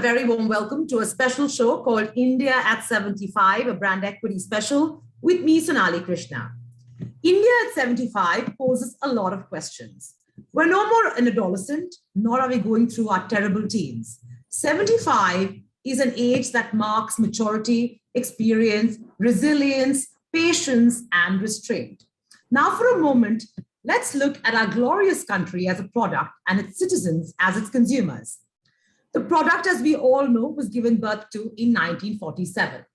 Very warm welcome to a special show called India at 75, a brand equity special with me, Sonali Krishna. India at 75 poses a lot of questions. We're no more an adolescent, nor are we going through our terrible teens. 75 is an age that marks maturity, experience, resilience, patience, and restraint. Now, for a moment, let's look at our glorious country as a product and its citizens as its consumers. The product, as we all know, was given birth to in 1947.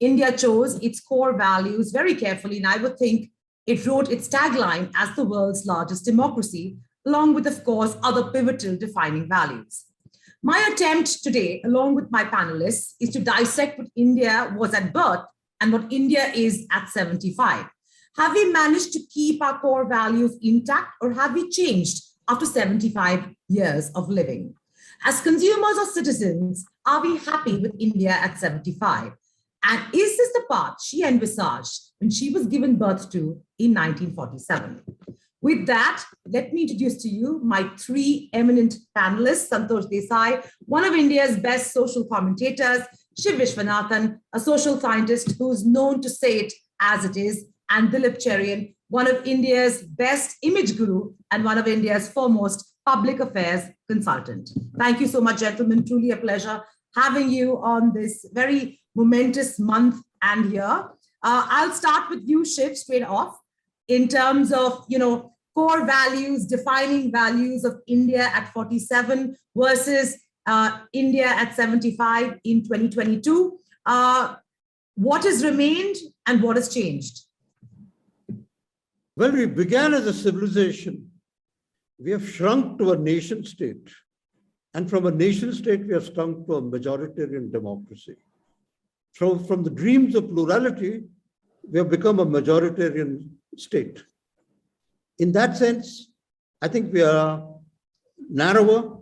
India chose its core values very carefully, and I would think it wrote its tagline as the world's largest democracy, along with, of course, other pivotal defining values. My attempt today, along with my panelists, is to dissect what India was at birth and what India is at 75. Have we managed to keep our core values intact, or have we changed after 75 years of living? As consumers or citizens, are we happy with India at 75? And is this the path she envisaged when she was given birth to in 1947? With that, let me introduce to you my three eminent panelists: Santosh Desai, one of India's best social commentators; Shiv Visvanathan, a social scientist who's known to say it as it is; and Dilip Cherian, one of India's best image guru and one of India's foremost public affairs consultant. Thank you so much, gentlemen. Truly a pleasure having you on this very momentous month and year. I'll start with you, Shiv, straight off, in terms of, core values, defining values of India at 47 versus India at 75 in 2022. What has remained and what has changed? Well, we began as a civilization. We have shrunk to a nation state. And from a nation state, we have shrunk to a majoritarian democracy. From the dreams of plurality, we have become a majoritarian state. In that sense, I think we are narrower,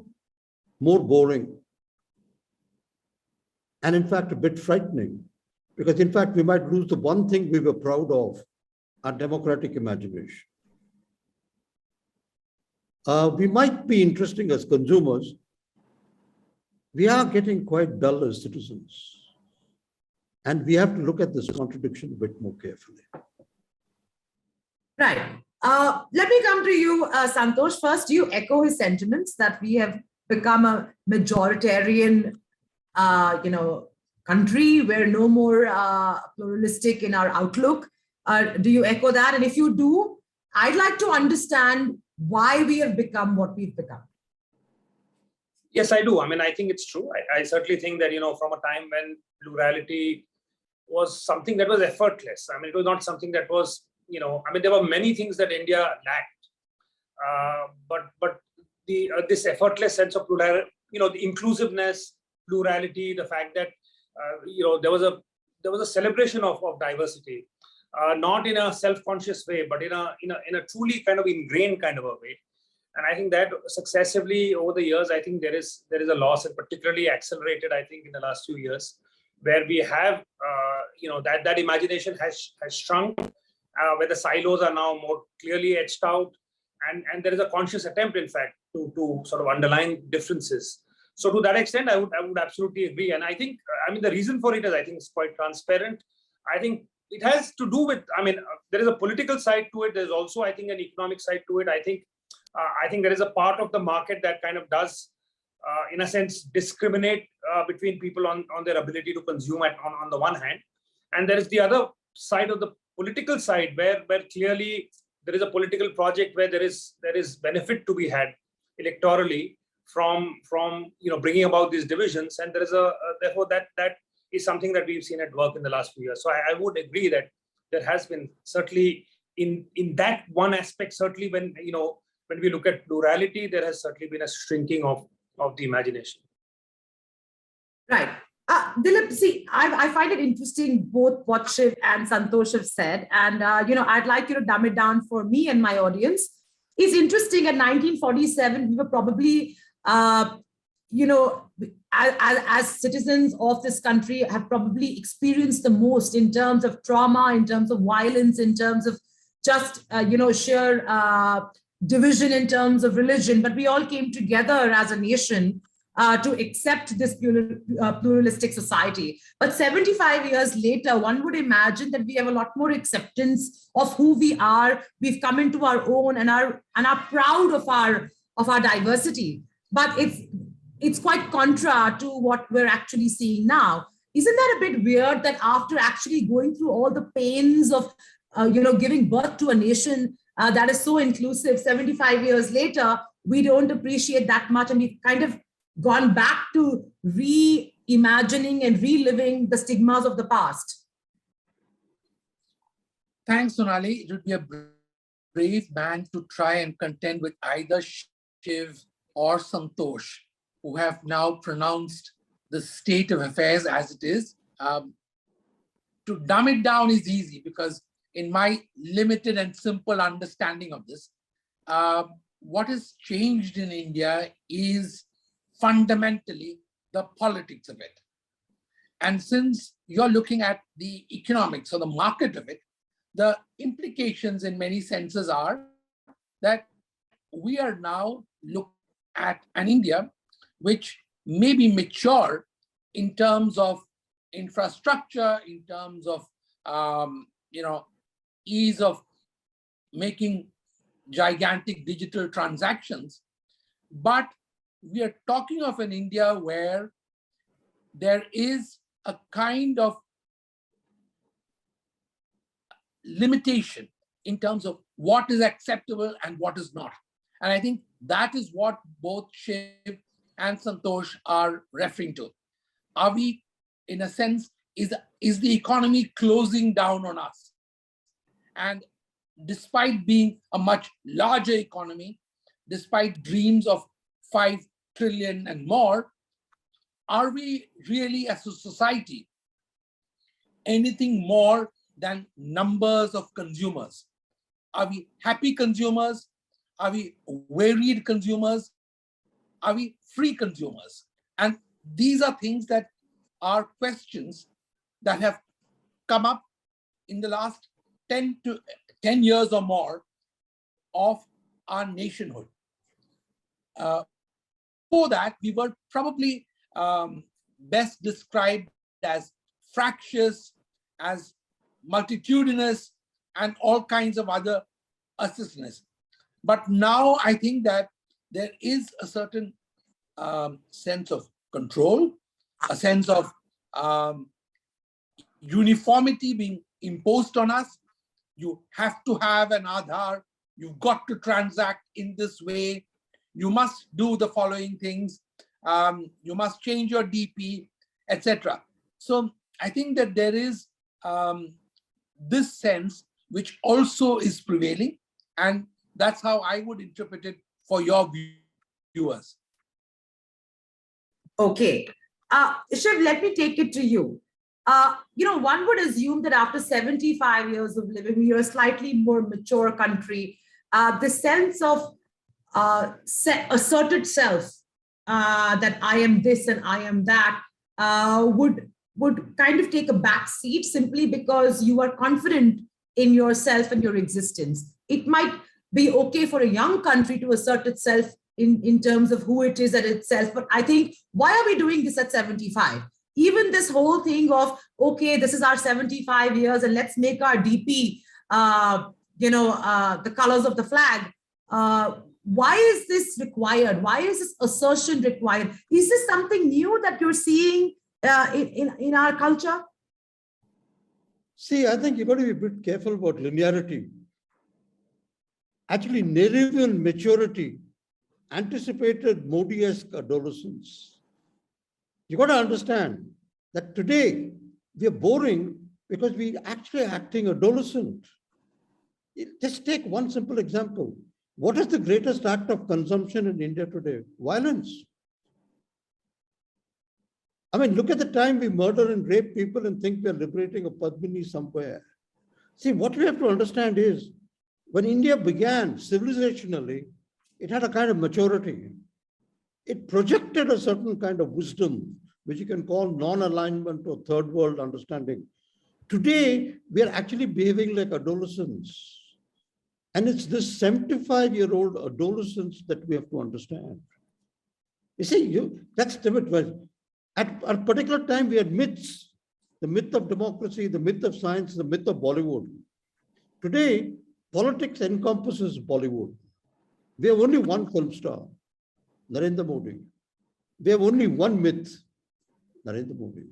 more boring, and in fact, a bit frightening, because in fact, we might lose the one thing we were proud of, our democratic imagination. We might be interesting as consumers. We are getting quite dull as citizens. And we have to look at this contradiction a bit more carefully. Right. Let me come to you, Santosh. First, do you echo his sentiments that we have become a majoritarian, country? We're no more pluralistic in our outlook. Do you echo that? And if you do, I'd like to understand why we have become what we've become. Yes, I do. I mean, I think it's true. I certainly think that, from a time when plurality was something that was effortless. I mean, it was not something that was, there were many things that India lacked. But this effortless sense of plurality, the inclusiveness, plurality, the fact that, there was a celebration of diversity. Not in a self-conscious way, but in a truly kind of ingrained kind of a way. And I think that successively over the years, I think there is a loss, and particularly accelerated, I think, in the last few years, where we have, that imagination has shrunk, where the silos are now more clearly etched out, and there is a conscious attempt, in fact, to sort of underline differences. So to that extent, I would absolutely agree. And I think, the reason for it is, I think, it's quite transparent. I think it has to do with, there is a political side to it. There's also, I think, an economic side to it. I think there is a part of the market that kind of does, in a sense, discriminate between people on their ability to consume on the one hand. And there is the other side of the political side where clearly there is a political project where there is benefit to be had electorally from bringing about these divisions. And there is therefore that is something that we've seen at work in the last few years. So I would agree that there has been certainly in that one aspect, certainly when we look at plurality, there has certainly been a shrinking of the imagination. Right. Dilip, see, I find it interesting both what Shiv and Santosh have said. And, I'd like you to dumb it down for me and my audience. It's interesting, at 1947, we were probably, as citizens of this country, have probably experienced the most in terms of trauma, in terms of violence, in terms of just, sheer division in terms of religion. But we all came together as a nation to accept this pluralistic society. But 75 years later, one would imagine that we have a lot more acceptance of who we are. We've come into our own and are proud of our diversity. But it's quite contra to what we're actually seeing now. Isn't that a bit weird that after actually going through all the pains of giving birth to a nation that is so inclusive, 75 years later, we don't appreciate that much, and we've kind of gone back to reimagining and reliving the stigmas of the past? Thanks, Sonali. It would be a brave man to try and contend with either Shiv or Santosh, who have now pronounced the state of affairs as it is. To dumb it down is easy because in my limited and simple understanding of this, what has changed in India is fundamentally the politics of it. And since you're looking at the economics or the market of it, the implications in many senses are that we are now looking at an India which may be mature in terms of infrastructure, in terms of ease of making gigantic digital transactions, but we are talking of an India where there is a kind of limitation in terms of what is acceptable and what is not. And I think that is what both Shiv and Santosh are referring to. Are we, in a sense, is the economy closing down on us? And despite being a much larger economy, despite dreams of 5 trillion and more, are we really as a society anything more than numbers of consumers? Are we happy consumers? Are we varied consumers? Are we free consumers? And these are things that are questions that have come up in the last 10 years or more of our nationhood. Before that, we were probably best described as fractious, as multitudinous, and all kinds of other assistance. But now I think that there is a certain sense of control, a sense of uniformity being imposed on us. You have to have an Aadhaar. You've got to transact in this way. You must do the following things. You must change your DP, etc. So I think that there is this sense which also is prevailing, and that's how I would interpret it for your viewers. Okay. Shiv, let me take it to you. One would assume that after 75 years of living, you're a slightly more mature country. The sense of asserted self, that I am this and I am that, would kind of take a back seat simply because you are confident in yourself and your existence. It might be okay for a young country to assert itself in terms of who it is at itself. But I think, why are we doing this at 75? Even this whole thing of, okay, this is our 75 years and let's make our DP, the colors of the flag. Why is this required? Why is this assertion required? Is this something new that you're seeing in our culture? See, I think you've got to be a bit careful about linearity. Actually, Nehruvian maturity anticipated Modi-esque adolescence. You got to understand that today we are boring because we actually acting adolescent. Just take one simple example. What is the greatest act of consumption in India today? Violence. I mean, look at the time we murder and rape people and think we are liberating a Padmini somewhere. See, what we have to understand is, when India began civilizationally, it had a kind of maturity. It projected a certain kind of wisdom, which you can call non-alignment or third world understanding. Today, we are actually behaving like adolescents. And it's this 75-year-old adolescence that we have to understand. You see, that's the myth. At a particular time, we had myths. The myth of democracy, the myth of science, the myth of Bollywood. Today, politics encompasses Bollywood. We have only one film star, Narendra Modi. We have only one myth, Narendra Modi.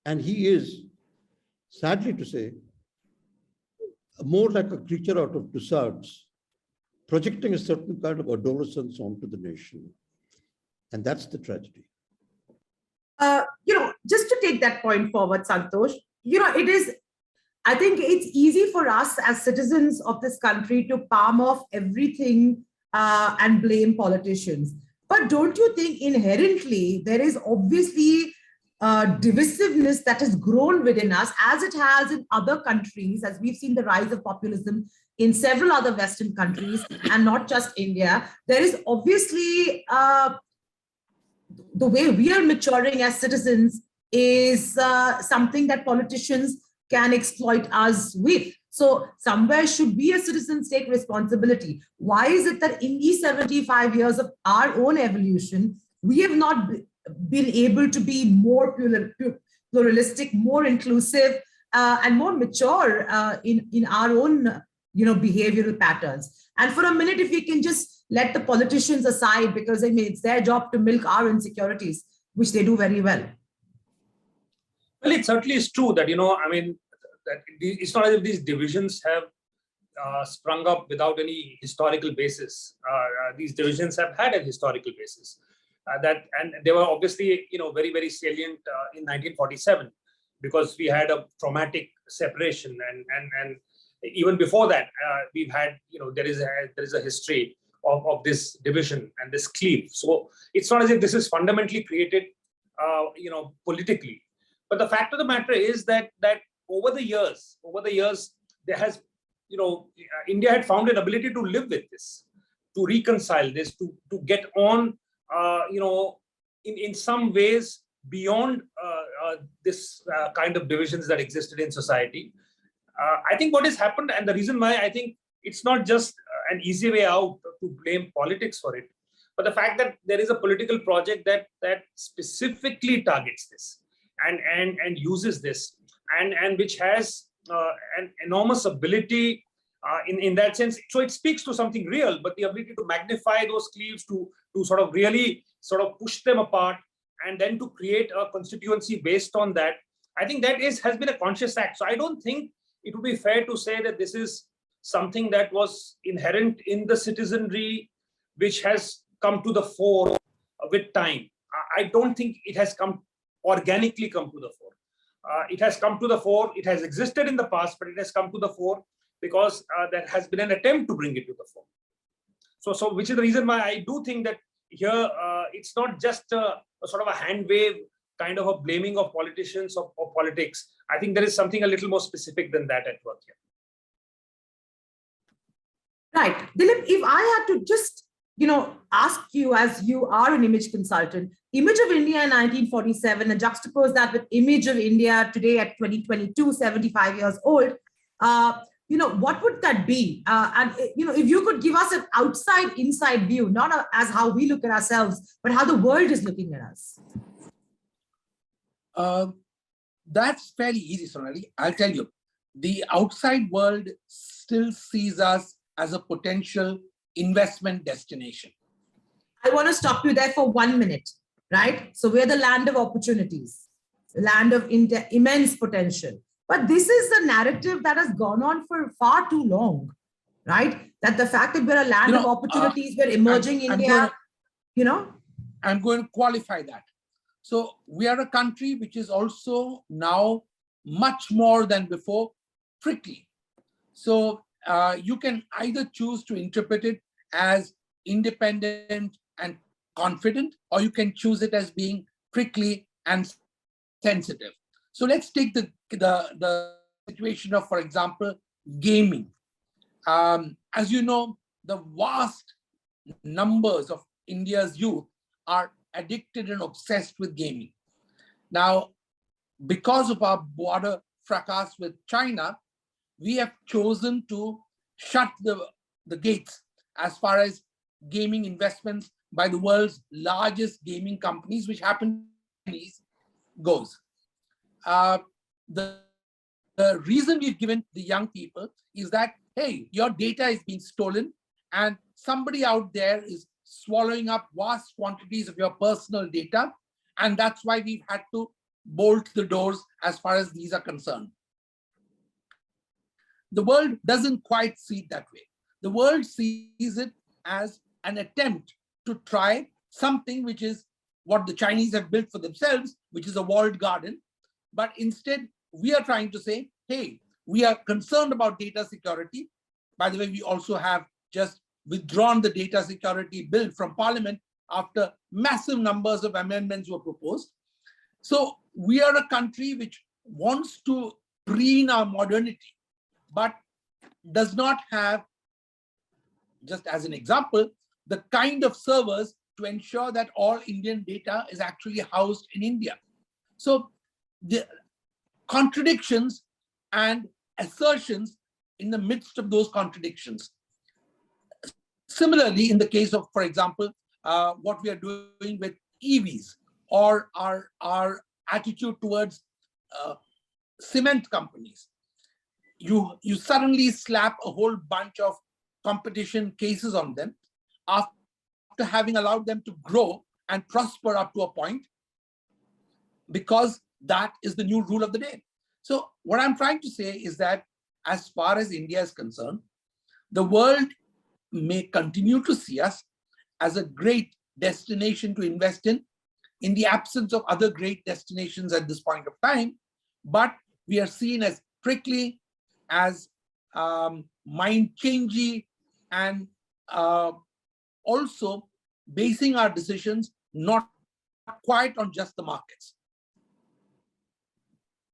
And he is, sadly to say, more like a creature out of Tussaud's, projecting a certain kind of adolescence onto the nation. And that's the tragedy. Just to take that point forward, Santosh, I think it's easy for us as citizens of this country to palm off everything and blame politicians. But don't you think inherently there is obviously divisiveness that has grown within us, as it has in other countries, as we've seen the rise of populism in several other Western countries and not just India? There is obviously the way we are maturing as citizens is something that politicians can exploit us with. So somewhere should we as citizens take responsibility? Why is it that in these 75 years of our own evolution, we have not been able to be more pluralistic, more inclusive, and more mature in our own behavioral patterns? And for a minute, if we can just let the politicians aside, because it's their job to milk our insecurities, which they do very well. Well, it certainly is true that, that it's not as if these divisions have sprung up without any historical basis. These divisions have had a historical basis. And they were obviously, very, very salient in 1947, because we had a traumatic separation. And even before that, we've had, there is a history of this division and this cleave. So it's not as if this is fundamentally created, politically. But the fact of the matter is that over the years, there has, India had found an ability to live with this, to reconcile this, to get on, in some ways beyond this kind of divisions that existed in society. I think what has happened, and the reason why I think it's not just an easy way out to blame politics for it, but the fact that there is a political project that specifically targets this and uses this, and which has an enormous ability in that sense. So it speaks to something real, but the ability to magnify those cleaves, to sort of really sort of push them apart, and then to create a constituency based on that. I think that has been a conscious act. So I don't think it would be fair to say that this is something that was inherent in the citizenry, which has come to the fore with time. I don't think it has organically come to the fore. It has come to the fore. It has existed in the past, but it has come to the fore because there has been an attempt to bring it to the fore. So which is the reason why I do think that here it's not just a sort of a hand wave kind of a blaming of politicians or politics. I think there is something a little more specific than that at work here. Right. Dilip, if I had to just, ask you, as you are an image consultant, image of India in 1947, and juxtapose that with image of India today at 2022, 75 years old, what would that be? And if you could give us an outside-inside view, not as how we look at ourselves, but how the world is looking at us. That's fairly easy, Sonali. I'll tell you. The outside world still sees us as a potential investment destination. I want to stop you there for 1 minute, right? So we're the land of opportunities, the land of immense potential. But this is the narrative that has gone on for far too long, right? That the fact that we're a land of opportunities, we're emerging India, I'm going to qualify that. So we are a country which is also now much more than before prickly. So you can either choose to interpret it as independent and confident, or you can choose it as being prickly and sensitive. So let's take the situation of, for example, gaming. As you know, the vast numbers of India's youth are addicted and obsessed with gaming. Now, because of our border fracas with China, we have chosen to shut the gates as far as gaming investments by the world's largest gaming companies, which happen to be goes. The reason we've given the young people is that, hey, your data is being stolen and somebody out there is swallowing up vast quantities of your personal data. And that's why we've had to bolt the doors as far as these are concerned. The world doesn't quite see it that way. The world sees it as an attempt to try something which is what the Chinese have built for themselves, which is a walled garden. But instead, we are trying to say, hey, we are concerned about data security. By the way, we also have just withdrawn the data security bill from Parliament after massive numbers of amendments were proposed. So we are a country which wants to preen our modernity, but does not have, just as an example, the kind of servers to ensure that all Indian data is actually housed in India. So the contradictions and assertions in the midst of those contradictions. Similarly, in the case of, for example, what we are doing with EVs or our attitude towards cement companies, you suddenly slap a whole bunch of competition cases on them after having allowed them to grow and prosper up to a point, because that is the new rule of the day. So what I'm trying to say is that as far as India is concerned, the world may continue to see us as a great destination to invest in the absence of other great destinations at this point of time, but we are seen as prickly, as mind-changey, and also basing our decisions not quite on just the markets.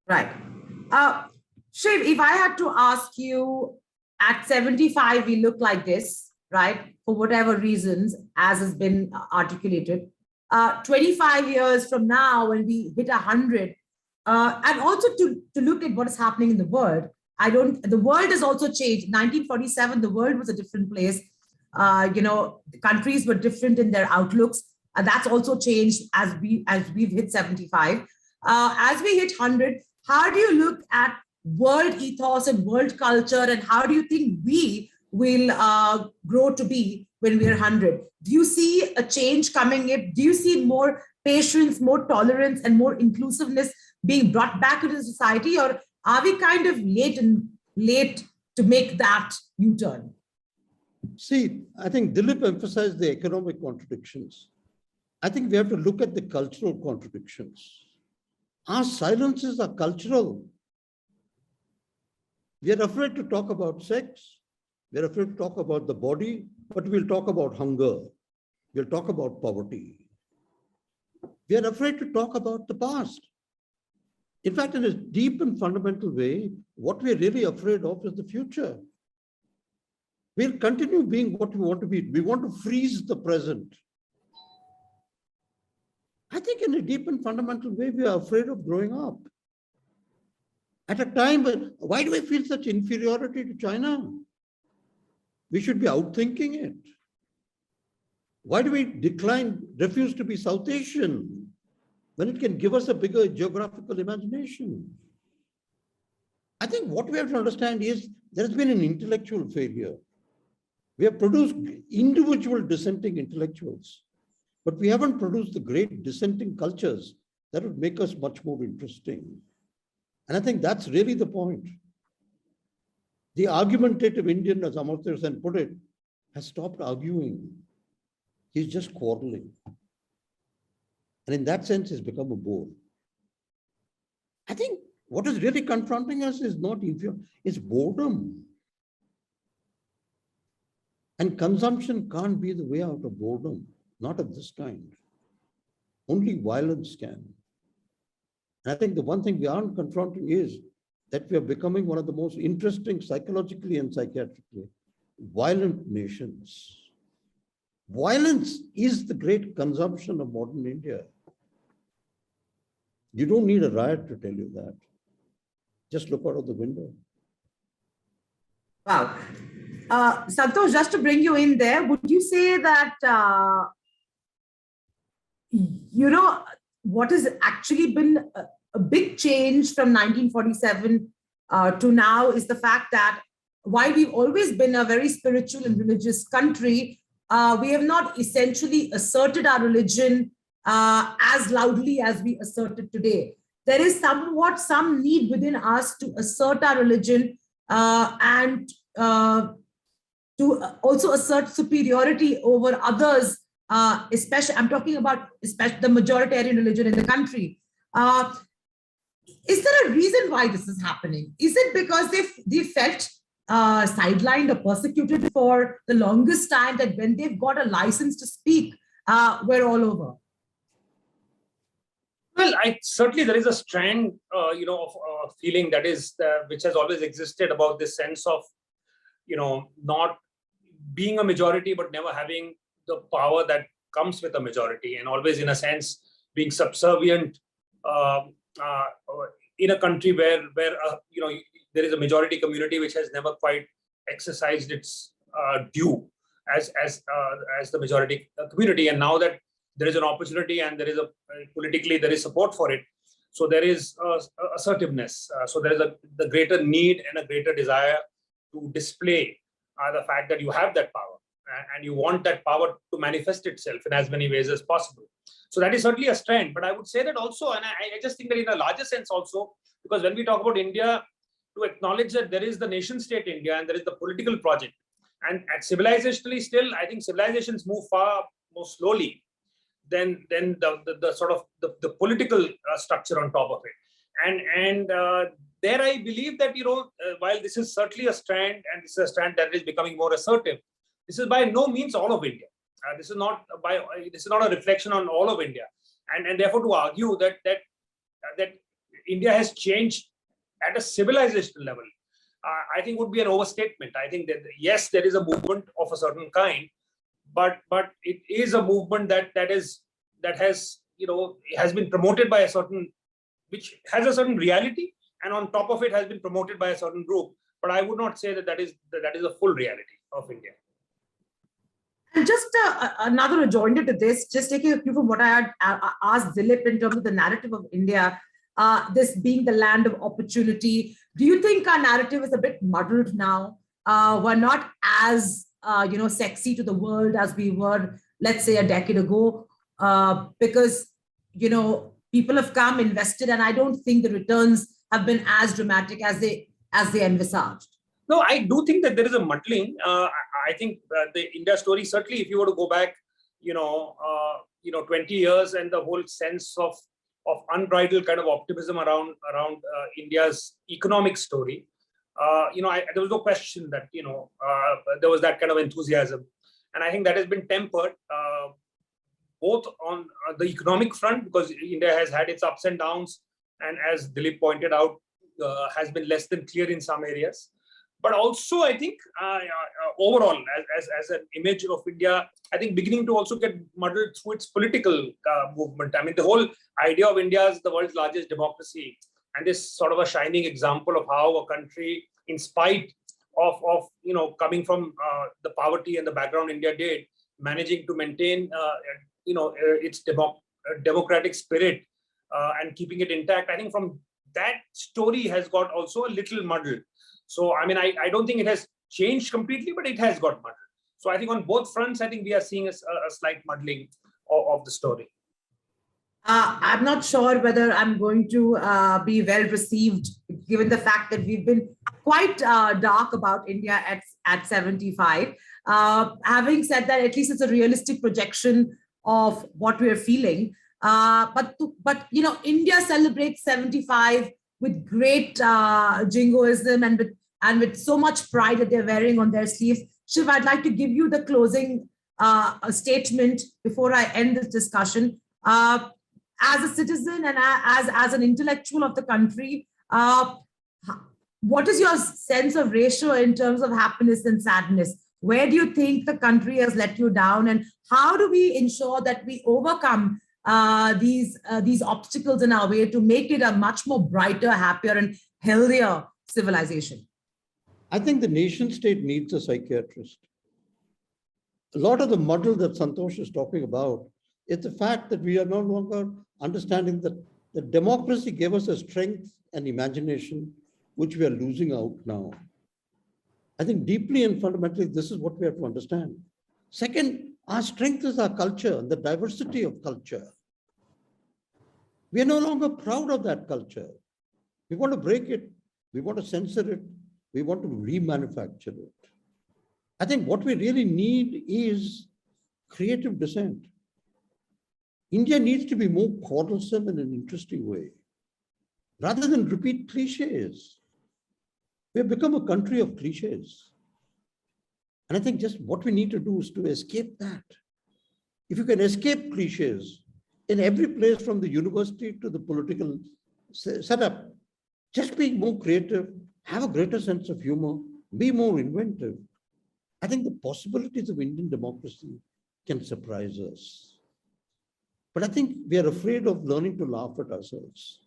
Right. Shiv, if I had to ask you, at 75, we look like this, right? For whatever reasons, as has been articulated. 25 years from now, when we hit 100, and also to look at what is happening in the world, the world has also changed. 1947, the world was a different place. The countries were different in their outlooks. And that's also changed as we've hit 75. As we hit 100, how do you look at world ethos and world culture, and how do you think we will grow to be when we're 100? Do you see a change coming in? Do you see more patience, more tolerance, and more inclusiveness being brought back into society, or are we kind of late to make that U-turn? See, I think Dilip emphasized the economic contradictions. I think we have to look at the cultural contradictions. Our silences are cultural. We are afraid to talk about sex. We're afraid to talk about the body, but we'll talk about hunger. We'll talk about poverty. We are afraid to talk about the past. In fact, in a deep and fundamental way, what we're really afraid of is the future. We'll continue being what we want to be. We want to freeze the present. I think in a deep and fundamental way, we are afraid of growing up. At a time when, why do we feel such inferiority to China? We should be outthinking it. Why do we refuse to be South Asian when it can give us a bigger geographical imagination? I think what we have to understand is there has been an intellectual failure. We have produced individual dissenting intellectuals, but we haven't produced the great dissenting cultures that would make us much more interesting. And I think that's really the point. The argumentative Indian, as Amartya Sen put it, has stopped arguing. He's just quarreling. And in that sense, he's become a bore. I think what is really confronting us is not inferior, it's boredom. And consumption can't be the way out of boredom, not of this kind. Only violence can. And I think the one thing we aren't confronting is that we are becoming one of the most interesting psychologically and psychiatrically violent nations. Violence is the great consumption of modern India. You don't need a riot to tell you that. Just look out of the window. Wow. Santosh, just to bring you in there, would you say that you know, what has actually been a big change from 1947 to now is the fact that while we've always been a very spiritual and religious country, we have not essentially asserted our religion as loudly as we assert it today. There is somewhat some need within us to assert our religion and to also assert superiority over others, especially, I'm talking about especially the majoritarian religion in the country. Is there a reason why this is happening? Is it because they felt sidelined or persecuted for the longest time, that when they've got a license to speak, we're all over? Well, certainly there is a strand, of feeling that is which has always existed about this sense of, not being a majority but never having the power that comes with a majority, and always, in a sense, being subservient in a country where there is a majority community which has never quite exercised its due as the majority community. And now that there is an opportunity and there is politically there is support for it, so there is assertiveness. So there is the greater need and a greater desire to display the fact that you have that power, and you want that power to manifest itself in as many ways as possible. So that is certainly a strand. But I would say that also, and I just think that in a larger sense also, because when we talk about India, to acknowledge that there is the nation state India and there is the political project, and civilizationally still, I think civilizations move far more slowly than the sort of the political structure on top of it. And there I believe that, while this is certainly a strand, and this is a strand that is becoming more assertive, this is by no means all of India. This is not a reflection on all of India, and therefore to argue that India has changed at a civilizational level, I think would be an overstatement. I think that yes, there is a movement of a certain kind, but it is a movement that has been promoted by which has a certain reality, and on top of it has been promoted by a certain group. But I would not say that is a full reality of India. And just another rejoinder to this, just taking a cue from what I had asked Dilip in terms of the narrative of India, this being the land of opportunity. Do you think our narrative is a bit muddled now? We're not as sexy to the world as we were, let's say, a decade ago, because people have come, invested, and I don't think the returns have been as dramatic as they envisaged. No, I do think that there is a muddling. I think the India story, certainly, if you were to go back, 20 years, and the whole sense of unbridled kind of optimism around India's economic story, there was no question that there was that kind of enthusiasm, and I think that has been tempered both on the economic front, because India has had its ups and downs, and as Dilip pointed out, has been less than clear in some areas. But also, I think overall, as an image of India, I think beginning to also get muddled through its political movement. I mean, the whole idea of India as the world's largest democracy, and this sort of a shining example of how a country, in spite of coming from the poverty and the background India did, managing to maintain its democratic spirit and keeping it intact. I think from that story has got also a little muddled. So, I mean, I don't think it has changed completely, but it has got muddled. So I think on both fronts, I think we are seeing a slight muddling of the story. I'm not sure whether I'm going to be well received, given the fact that we've been quite dark about India at 75. Having said that, at least it's a realistic projection of what we're feeling. But India celebrates 75 with great jingoism and with so much pride that they're wearing on their sleeves. Shiv, I'd like to give you the closing statement before I end this discussion. As a citizen and as an intellectual of the country, what is your sense of ratio in terms of happiness and sadness? Where do you think the country has let you down, and how do we ensure that we overcome these obstacles in our way to make it a much more brighter, happier, and healthier civilization? I think the nation state needs a psychiatrist. A lot of the muddle that Santosh is talking about It's the fact that we are no longer understanding that the democracy gave us a strength and imagination, which we are losing out now. I think deeply and fundamentally, this is what we have to understand. Second, our strength is our culture and the diversity of culture. We are no longer proud of that culture. We want to break it. We want to censor it. We want to remanufacture it. I think what we really need is creative dissent. India needs to be more quarrelsome in an interesting way, rather than repeat cliches. We have become a country of cliches. And I think just what we need to do is to escape that. If you can escape cliches in every place from the university to the political setup, just be more creative, have a greater sense of humor, be more inventive. I think the possibilities of Indian democracy can surprise us. But I think we are afraid of learning to laugh at ourselves.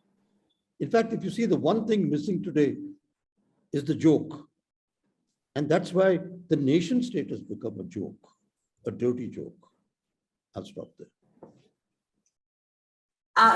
In fact, if you see, the one thing missing today is the joke. And that's why the nation state has become a joke, a dirty joke. I'll stop there.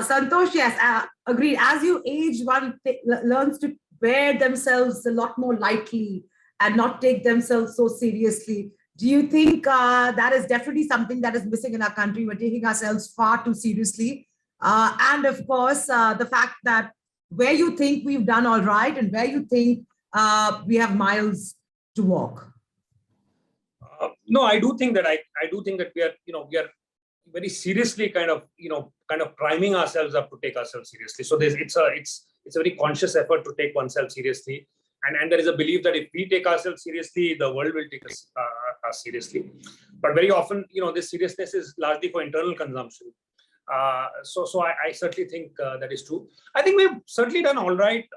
Santosh, yes, agreed. As you age, one learns to wear themselves a lot more lightly and not take themselves so seriously. Do you think that is definitely something that is missing in our country? We're taking ourselves far too seriously. And of course, the fact that where you think we've done all right and where you think we have miles to walk. No, I do think that we are, we are very seriously kind of priming ourselves up to take ourselves seriously. So it's a very conscious effort to take oneself seriously. And there is a belief that if we take ourselves seriously, the world will take us seriously. But very often, this seriousness is largely for internal consumption. So I certainly think that is true. I think we've certainly done all right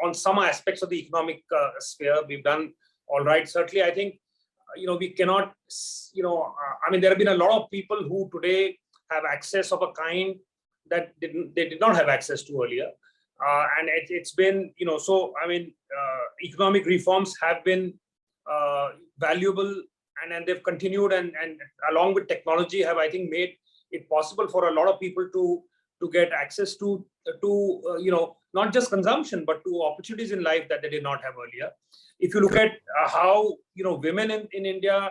on some aspects of the economic sphere. We've done all right. Certainly, I think, we cannot, there have been a lot of people who today have access of a kind that they did not have access to earlier. And it's been, economic reforms have been valuable, and they've continued, and along with technology have, I think, made it possible for a lot of people to get access to not just consumption, but to opportunities in life that they did not have earlier. If you look at how, women in India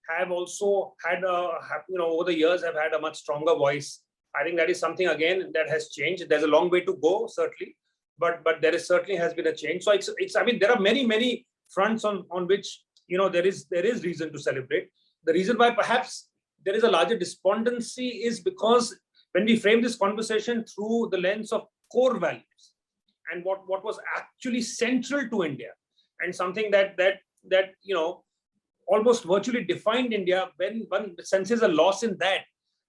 have also had, over the years have had a much stronger voice. I think that is something, again, that has changed. There's a long way to go, certainly, but there certainly has been a change. So there are many fronts on which, there is reason to celebrate. The reason why perhaps there is a larger despondency is because when we frame this conversation through the lens of core values and what was actually central to India, and something that almost virtually defined India, when one senses a loss in that,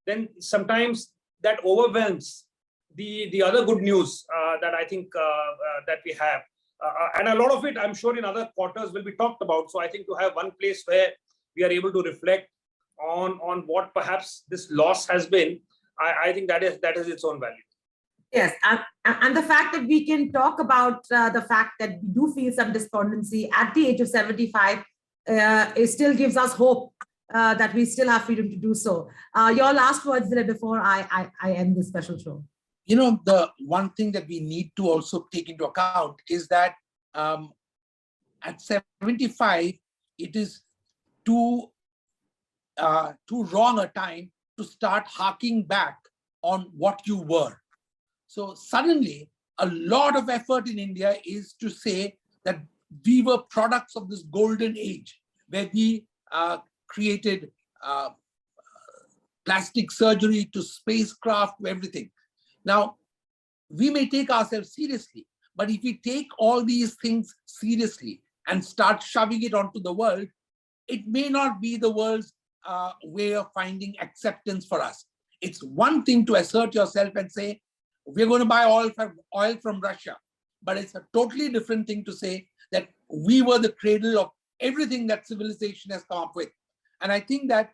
then sometimes that overwhelms the other good news that I think that we have. And a lot of it, I'm sure, in other quarters will be talked about. So I think to have one place where we are able to reflect on what perhaps this loss has been, I think that is its own value. Yes, and the fact that we can talk about the fact that we do feel some despondency at the age of 75, it still gives us hope that we still have freedom to do so. Your last words, Dilip, before I end this special show. The one thing that we need to also take into account is that at 75, it is too wrong a time to start harking back on what you were. So suddenly, a lot of effort in India is to say that we were products of this golden age, where we created plastic surgery to spacecraft to everything. Now, we may take ourselves seriously, but if we take all these things seriously and start shoving it onto the world, it may not be the world's way of finding acceptance for us. It's one thing to assert yourself and say, we're going to buy oil from Russia. But it's a totally different thing to say that we were the cradle of everything that civilization has come up with. And I think that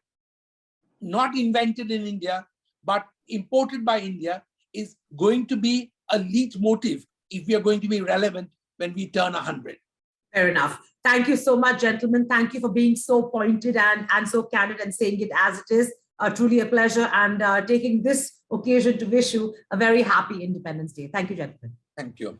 not invented in India, but imported by India is going to be a leitmotif if we are going to be relevant when we turn 100. Fair enough. Thank you so much, gentlemen. Thank you for being so pointed and so candid and saying it as it is. Truly a pleasure, and taking this occasion to wish you a very happy Independence Day. Thank you, gentlemen. Thank you.